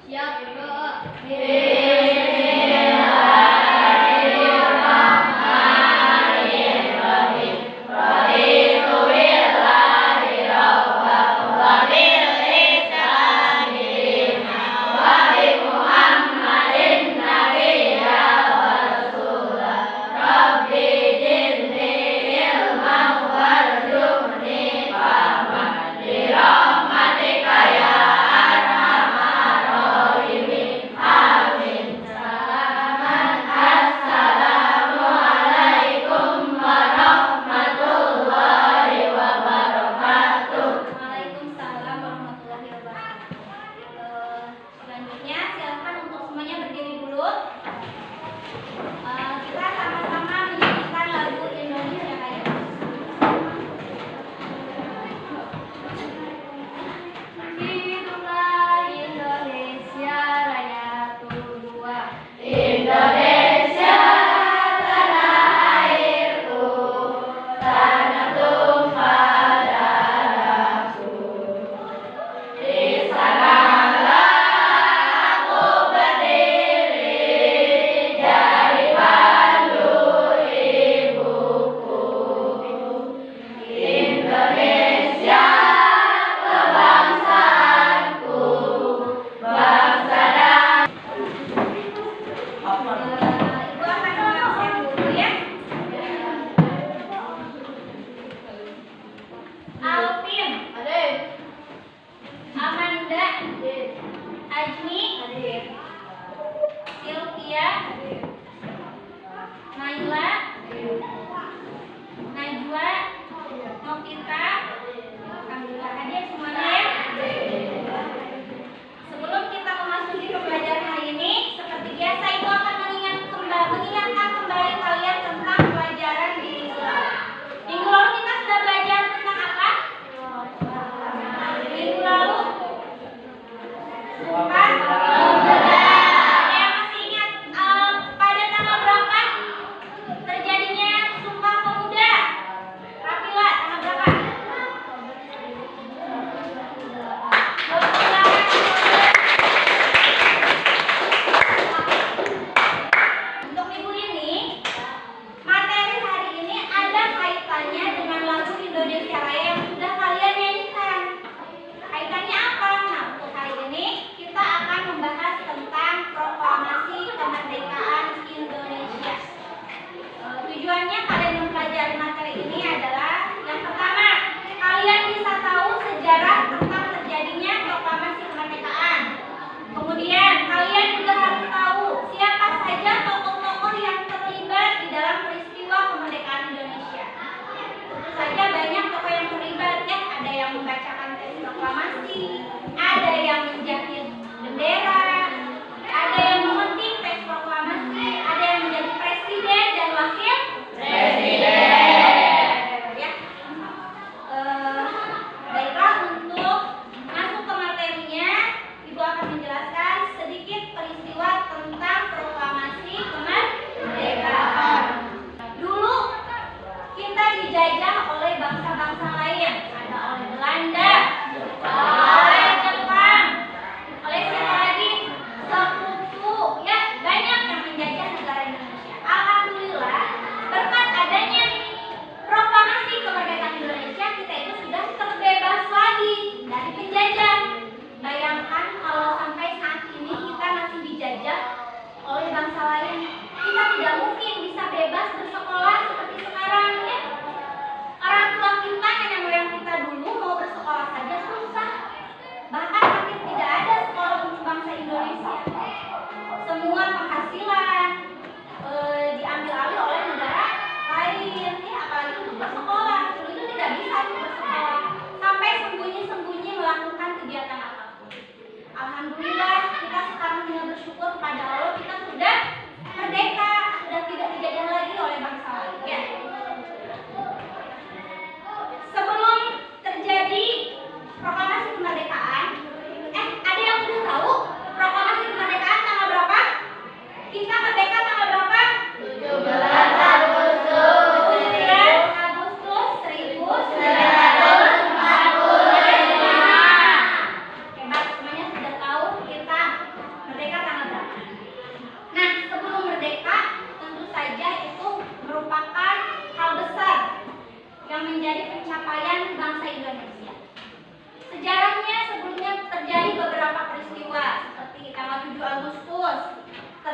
Siap, Bu. Waalaikumsalam warahmatullahi wabarakatuh. Selanjutnya silakan untuk semuanya berdiri dulu. Kita sama-sama menyanyikan lagu Indonesia Raya. Hiduplah Indonesia Raya tua. Indonesia tanah airku, tanah tumpah darahku. Di sanalah aku berdiri, jadi pandu ibuku. Indonesia kebangsaanku, bangsa dan Ibu akan mengabsen dulu ya. Alvin, Amanda, Ajmi, Sylvia, Naila, Najwa, Novita. Alhamdulillah hadir semuanya ya. Sebelum kita memasuki pembelajaran hari ini, seperti biasa Ibu akan mengingatkan kembali kalian tentang pelajaran di minggu lalu. Minggu lalu kita sudah belajar tentang apa? Minggu lalu Sumpah Pemuda. Ada yang masih ingat pada tanggal berapa terjadinya Sumpah Pemuda? Rafila, tanggal berapa? 28 Untuk minggu ini, materi hari ini ada kaitannya dengan lagu Indonesia Raya yang sudah kalian nyanyikan. Kaitannya apa? Nah, untuk hari ini kita akan membahas tentang proklamasi kemerdekaan Indonesia. Tujuannya kalian mempelajari materi ini adalah yang pertama, kalian bisa tahu sejarah tentang terjadinya proklamasi kemerdekaan. Kemudian kalian juga harus tahu siapa saja tokoh-tokoh yang terlibat di dalam peristiwa kemerdekaan Indonesia. Tentu saja banyak tokoh yang terlibat ya, ada yang membacakan teks proklamasi, ada yang menjahit bendera, ada yang memetik teks proklamasi, ada yang menjadi presiden dan wakil presiden. Ya. Baiklah, untuk masuk ke materinya, Ibu akan menjelaskan sedikit peristiwa tentang proklamasi kemerdekaan. Dulu kita dijajah oleh bangsa-bangsa lain, ada oleh Belanda, oleh Jepang, oleh siapa lagi? Sekutu, ya banyak yang menjajah negara Indonesia. Alhamdulillah, berkat adanya proklamasi kemerdekaan Indonesia, kita itu sudah terbebas lagi dari penjajah. Bayangkan kalau sampai saat ini kita masih dijajah oleh bangsa lain, kita tidak mungkin bisa bebas bersekolah seperti sekarang ya. Orang tua kita, nenek moyang kita dulu mau bersekolah saja susah. Bahkan hampir tidak ada sekolah untuk bangsa Indonesia. Semua penghasilan diambil alih oleh negara lain ya, apalagi untuk bersekolah. Dulu itu tidak bisa untuk bersekolah, sampai sembunyi-sembunyi melakukan kegiatan apapun. Alhamdulillah, kita sekarang tinggal bersyukur kepada Allah, kita sudah merdeka, sudah tidak dijajah lagi oleh bangsa lain ya. Sebelum terjadi proklamasi kemerdekaan, ada yang sudah tahu proklamasi kemerdekaan tanggal berapa? Kita merdeka tanggal berapa? 17 Agustus 1945. Hebat, semuanya sudah tahu kita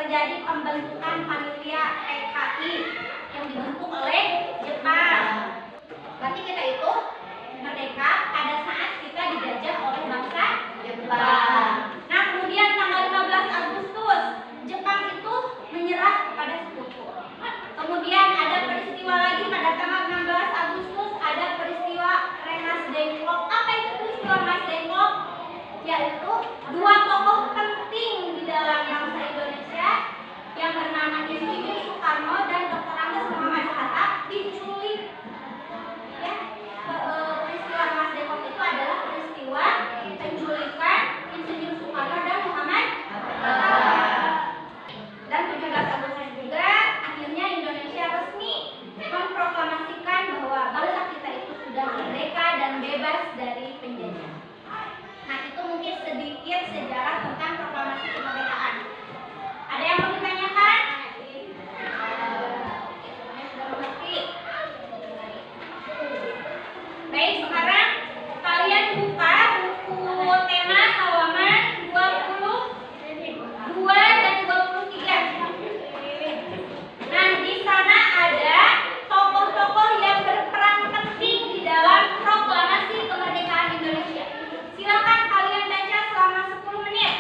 terjadi pembentukan panitia PKI yang dibentuk oleh Jepang. Berarti kita itu merdeka pada saat kita dijajah oleh bangsa Jepang. Nah, kemudian tanggal 15 Agustus Jepang itu menyerah kepada sekutu. Kemudian ada peristiwa lagi pada tanggal 16 Agustus, ada peristiwa Rengas Dengklok. Apa itu peristiwa Rengas Dengklok? Yaitu dua tokoh penting di dalam bangsa Indonesia yang bernama Insinyur Soekarno dan Dr. Andes Muhammad Hatta diculik. Ya, peristiwa Rengas Dengklok itu adalah peristiwa penculikan Insinyur Soekarno dan Muhammad Hatta. Dan 17 Agustus juga akhirnya Indonesia resmi memproklamasikan bahwa bangsa kita itu sudah merdeka dan bebas dari penjajah. Nah, itu mungkin sedikit sejarah tentang proklamasi kemerdekaan. Ada yang mau ditanyakan? Semuanya sudah mengerti? Baik, sekarang kalian buka buku tema halaman 22 dan 23. Nah, di sana ada tokoh-tokoh yang berperan penting di dalam proklamasi kemerdekaan Indonesia. Silakan kalian baca selama 10 menit.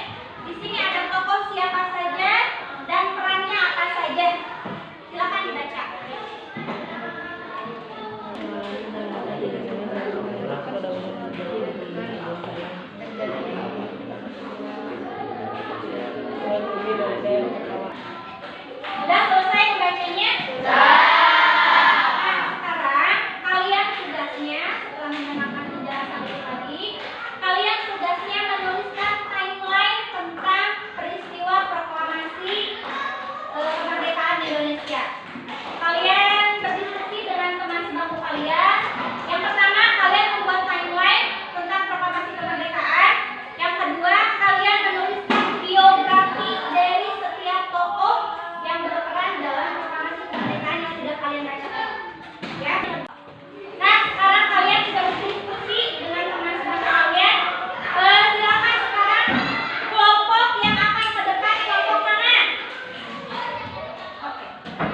Di sini ada tokoh siapa saja dan perannya apa saja. Silakan dibaca. Sudah selesai membacanya? Sudah. Nah, sekarang kalian tugasnya setelah mendengarkan penjelasan tadi, kalian tugasnya menuliskan timeline tentang peristiwa proklamasi kemerdekaan Indonesia. Kalian berdiskusi dengan teman sebangku kalian. Yang pertama, kalian membuat timeline tentang proklamasi kemerdekaan. Yang kedua, kalian menuliskan biografi dari setiap tokoh yang berperan dalam proklamasi kemerdekaan yang sudah kalian bacakan. Ya. Nah, sekarang kalian sudah berdiskusi dengan teman sebangku kalian. Silakan sekarang kelompok yang akan ke depan, kelompok mana? Oke.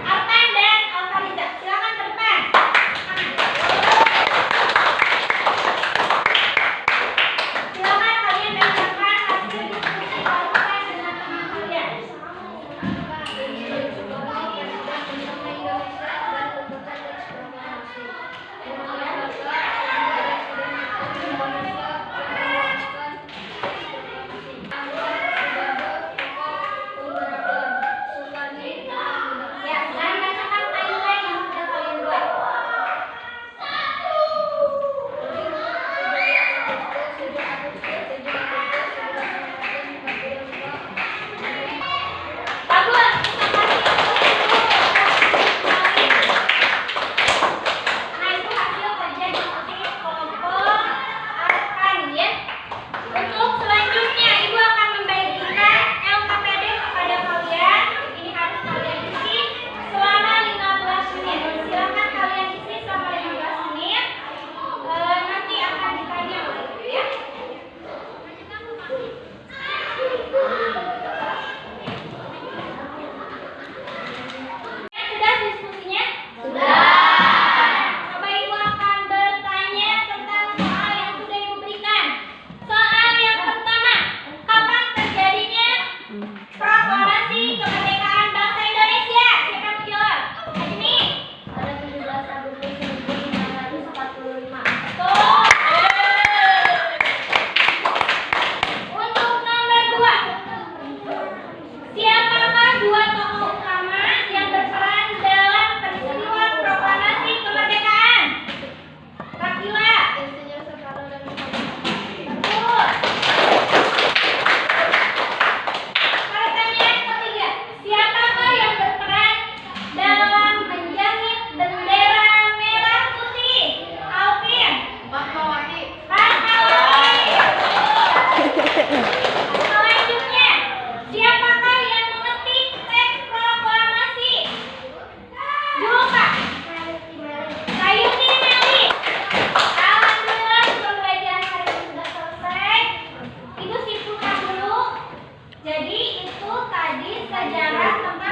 Artan dan Alfariza, silakan ke depan. Silakan kalian bacakan hasil diskusi barusan dengan teman kalian. Ya, sekarang bacakan timeline yang sudah kalian buat. Bagus. Nah, itu hasil kerja diskusi kelompok Arkan ya. Untuk selanjutnya, Ibu akan membagikan LKPD kepada kalian. Ini harus kalian isi selama 15 menit. Silakan kalian isi selama 15 menit. Nanti akan ditanya oleh Ibu ya. Sudah diskusinya? Sudah. Coba Ibu akan bertanya tentang soal yang sudah Ibu berikan. Soal yang pertama, kapan terjadinya proklamasi kemerdekaan bangsa Indonesia? Siapa yang mau jawab? Ini pada 17 Agustus 1945. Betul. Untuk nomor 2, siapakah dua tokoh utama yang berperan dalam peristiwa proklamasi kemerdekaan? Rakila. Insinyur Soekarno dan Muhammad Hatta. Betul. Pertanyaan ketiga, siapakah yang berperan dalam menjahit bendera merah putih? Alvin. Fatmawati. Fatmawati. Selanjutnya, siapakah yang mengetik teks proklamasi? Julka. Sayuti Meli. Alhamdulillah, pembelajaran hari ini sudah selesai. Ibu simpulkan dulu. Jadi itu tadi tadi sejarah tentang